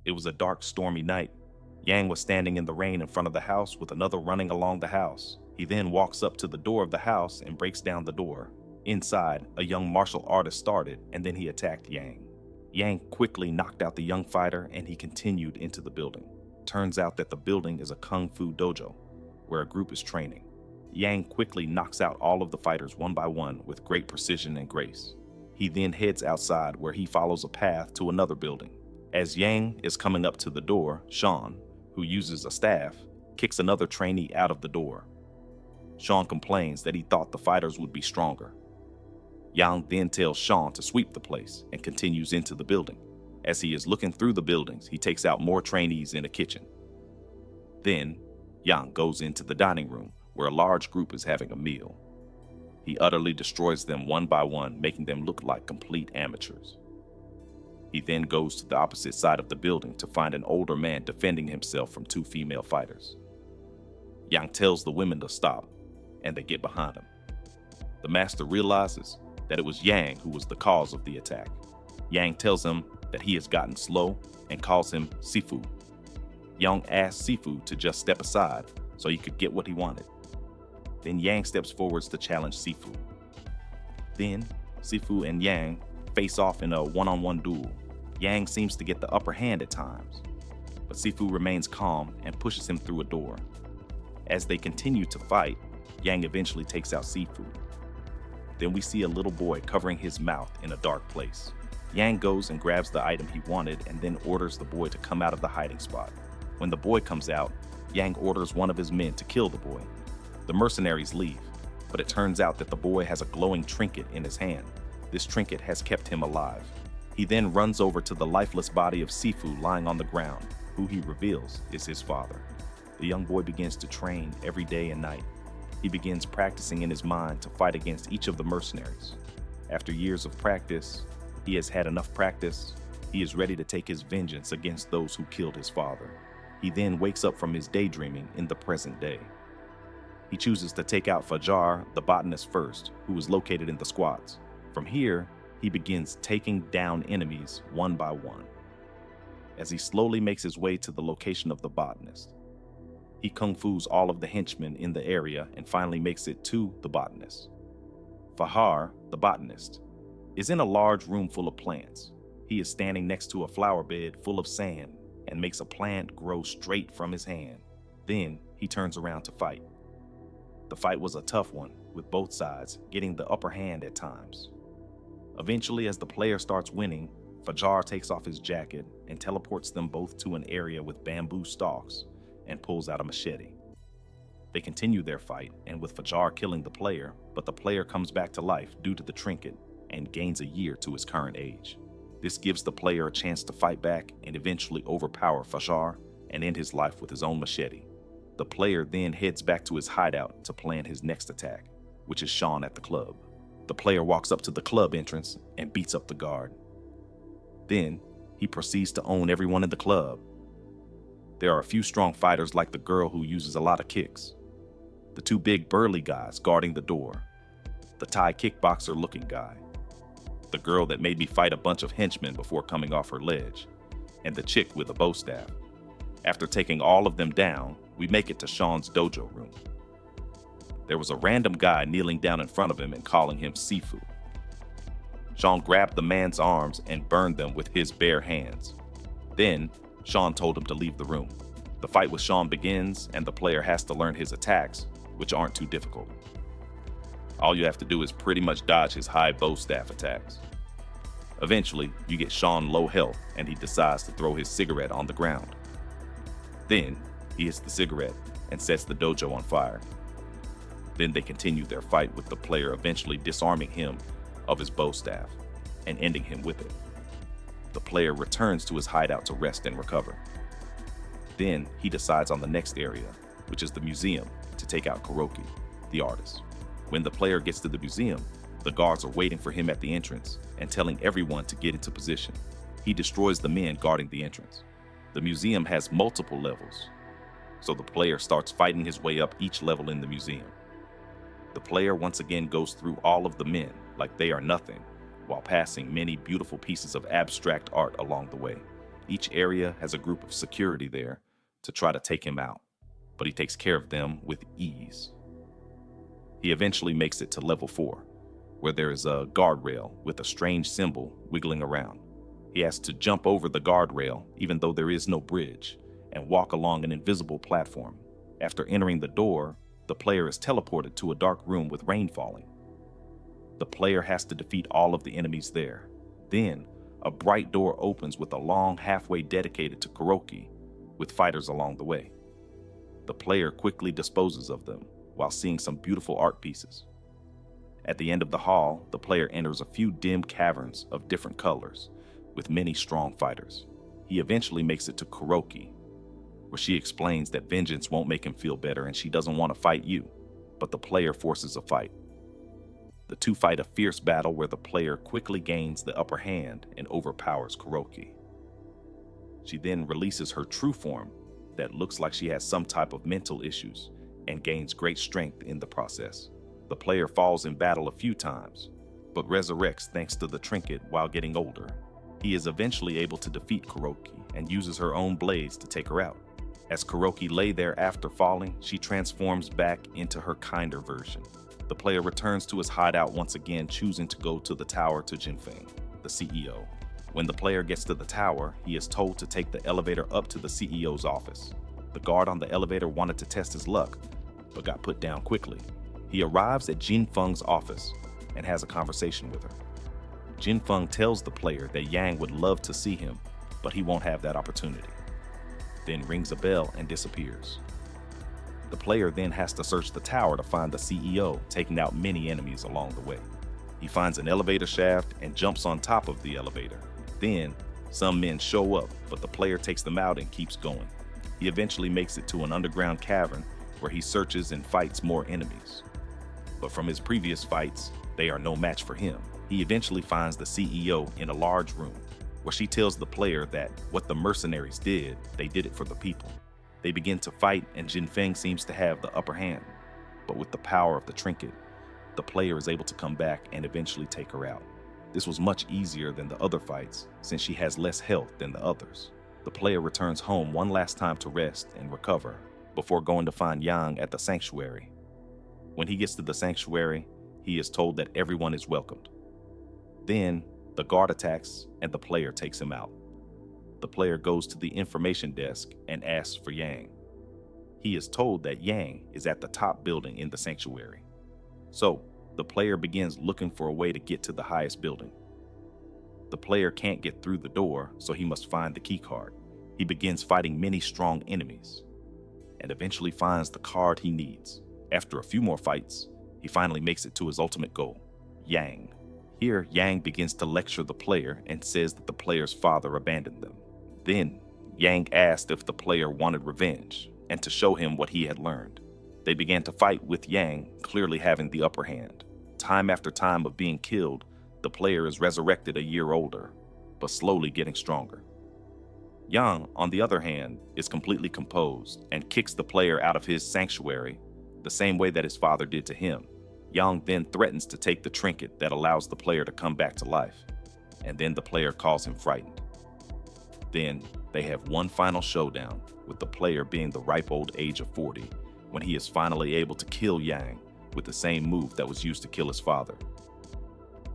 It was a dark, stormy night. Yang was standing in the rain in front of the house with another running along the house. He then walks up to the door of the house and breaks down the door. Inside, a young martial artist started, and then he attacked Yang. Yang quickly knocked out the young fighter, and he continued into the building. Turns out that the building is a kung fu dojo, where a group is training. Yang quickly knocks out all of the fighters one by one with great precision and grace. He then heads outside, where he follows a path to another building. As Yang is coming up to the door, Sean, who uses a staff, kicks another trainee out of the door. Sean complains that he thought the fighters would be stronger. Yang then tells Sean to sweep the place and continues into the building. As he is looking through the buildings, he takes out more trainees in a kitchen. Then, Yang goes into the dining room, where a large group is having a meal. He utterly destroys them one by one, making them look like complete amateurs. He then goes to the opposite side of the building to find an older man defending himself from two female fighters. Yang tells the women to stop, and they get behind him. The master realizes that it was Yang who was the cause of the attack. Yang tells him that he has gotten slow and calls him Sifu. Yang asks Sifu to just step aside so he could get what he wanted. Then Yang steps forwards to challenge Sifu. Then Sifu and Yang face off in a one-on-one duel. Yang seems to get the upper hand at times, but Sifu remains calm and pushes him through a door. As they continue to fight, Yang eventually takes out Sifu. Then we see a little boy covering his mouth in a dark place. Yang goes and grabs the item he wanted and then orders the boy to come out of the hiding spot. When the boy comes out, Yang orders one of his men to kill the boy. The mercenaries leave, but it turns out that the boy has a glowing trinket in his hand. This trinket has kept him alive. He then runs over to the lifeless body of Sifu lying on the ground, who he reveals is his father. The young boy begins to train every day and night. He begins practicing in his mind to fight against each of the mercenaries. After years of practice, he has had enough practice. He is ready to take his vengeance against those who killed his father. He then wakes up from his daydreaming in the present day. He chooses to take out Fajar, the botanist, first, who is located in the squats. From here, he begins taking down enemies one by one. As he slowly makes his way to the location of the botanist, he kung fu's all of the henchmen in the area and finally makes it to the botanist. Fahar, the botanist, is in a large room full of plants. He is standing next to a flower bed full of sand and makes a plant grow straight from his hand. Then he turns around to fight. The fight was a tough one, with both sides getting the upper hand at times. Eventually, as the player starts winning, Fajar takes off his jacket and teleports them both to an area with bamboo stalks and pulls out a machete. They continue their fight, and with Fajar killing the player, but the player comes back to life due to the trinket and gains a year to his current age. This gives the player a chance to fight back and eventually overpower Fajar and end his life with his own machete. The player then heads back to his hideout to plan his next attack, which is Sean at the club. The player walks up to the club entrance and beats up the guard. Then, he proceeds to own everyone in the club. There are a few strong fighters like the girl who uses a lot of kicks, the two big burly guys guarding the door, the Thai kickboxer looking guy, the girl that made me fight a bunch of henchmen before coming off her ledge, and the chick with a bow staff. After taking all of them down, we make it to Sean's dojo room. There was a random guy kneeling down in front of him and calling him Sifu. Sean grabbed the man's arms and burned them with his bare hands. Then, Sean told him to leave the room. The fight with Sean begins, and the player has to learn his attacks, which aren't too difficult. All you have to do is pretty much dodge his high bow staff attacks. Eventually, you get Sean low health, and he decides to throw his cigarette on the ground. Then, he hits the cigarette and sets the dojo on fire. Then they continue their fight, with the player eventually disarming him of his bow staff and ending him with it. The player returns to his hideout to rest and recover. Then he decides on the next area, which is the museum, to take out Kuroki, the artist. When the player gets to the museum, the guards are waiting for him at the entrance and telling everyone to get into position. He destroys the men guarding the entrance. The museum has multiple levels, so the player starts fighting his way up each level in the museum. The player once again goes through all of the men like they are nothing, while passing many beautiful pieces of abstract art along the way. Each area has a group of security there to try to take him out, but he takes care of them with ease. He eventually makes it to level 4, where there is a guardrail with a strange symbol wiggling around. He has to jump over the guardrail, even though there is no bridge, and walk along an invisible platform. After entering the door, the player is teleported to a dark room with rain falling. The player has to defeat all of the enemies there. Then, a bright door opens with a long halfway dedicated to karaoke, with fighters along the way. The player quickly disposes of them, while seeing some beautiful art pieces. At the end of the hall, the player enters a few dim caverns of different colors, with many strong fighters. He eventually makes it to karaoke, where she explains that vengeance won't make him feel better and she doesn't want to fight you, but the player forces a fight. The two fight a fierce battle where the player quickly gains the upper hand and overpowers karaoke. She then releases her true form that looks like she has some type of mental issues and gains great strength in the process. The player falls in battle a few times, but resurrects thanks to the trinket while getting older. He is eventually able to defeat karaoke and uses her own blades to take her out. As karaoke lay there after falling, she transforms back into her kinder version. The player returns to his hideout once again, choosing to go to the tower to Jinfeng, the CEO. When the player gets to the tower, he is told to take the elevator up to the CEO's office. The guard on the elevator wanted to test his luck, but got put down quickly. He arrives at Jinfeng's office and has a conversation with her. Jinfeng tells the player that Yang would love to see him, but he won't have that opportunity. Then rings a bell and disappears. The player then has to search the tower to find the CEO, taking out many enemies along the way. He finds an elevator shaft and jumps on top of the elevator. Then, some men show up, but the player takes them out and keeps going. He eventually makes it to an underground cavern where he searches and fights more enemies. But from his previous fights, they are no match for him. He eventually finds the CEO in a large room, where she tells the player that what the mercenaries did, they did it for the people. They begin to fight and Jinfeng seems to have the upper hand, but with the power of the trinket, the player is able to come back and eventually take her out. This was much easier than the other fights since she has less health than the others. The player returns home one last time to rest and recover before going to find Yang at the sanctuary. When he gets to the sanctuary, he is told that everyone is welcomed. Then, the guard attacks and the player takes him out. The player goes to the information desk and asks for Yang. He is told that Yang is at the top building in the sanctuary. So, the player begins looking for a way to get to the highest building. The player can't get through the door, so he must find the key card. He begins fighting many strong enemies, and eventually finds the card he needs. After a few more fights, he finally makes it to his ultimate goal, Yang. Here, Yang begins to lecture the player and says that the player's father abandoned them. Then, Yang asked if the player wanted revenge and to show him what he had learned. They began to fight with Yang clearly having the upper hand. Time after time of being killed, the player is resurrected a year older, but slowly getting stronger. Yang, on the other hand, is completely composed and kicks the player out of his sanctuary the same way that his father did to him. Yang then threatens to take the trinket that allows the player to come back to life, and then the player calls him frightened. Then they have one final showdown, with the player being the ripe old age of 40, when he is finally able to kill Yang with the same move that was used to kill his father.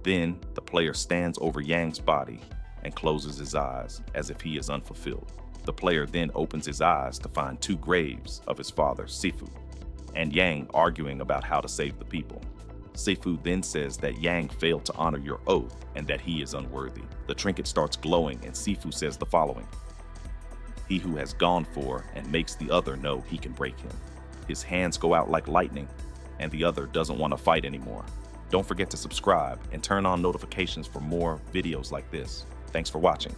Then the player stands over Yang's body and closes his eyes as if he is unfulfilled. The player then opens his eyes to find two graves of his father, Sifu, and Yang arguing about how to save the people. Sifu then says that Yang failed to honor your oath and that he is unworthy. The trinket starts glowing and Sifu says the following: "He who has gone for and makes the other know he can break him." His hands go out like lightning and the other doesn't want to fight anymore. Don't forget to subscribe and turn on notifications for more videos like this. Thanks for watching.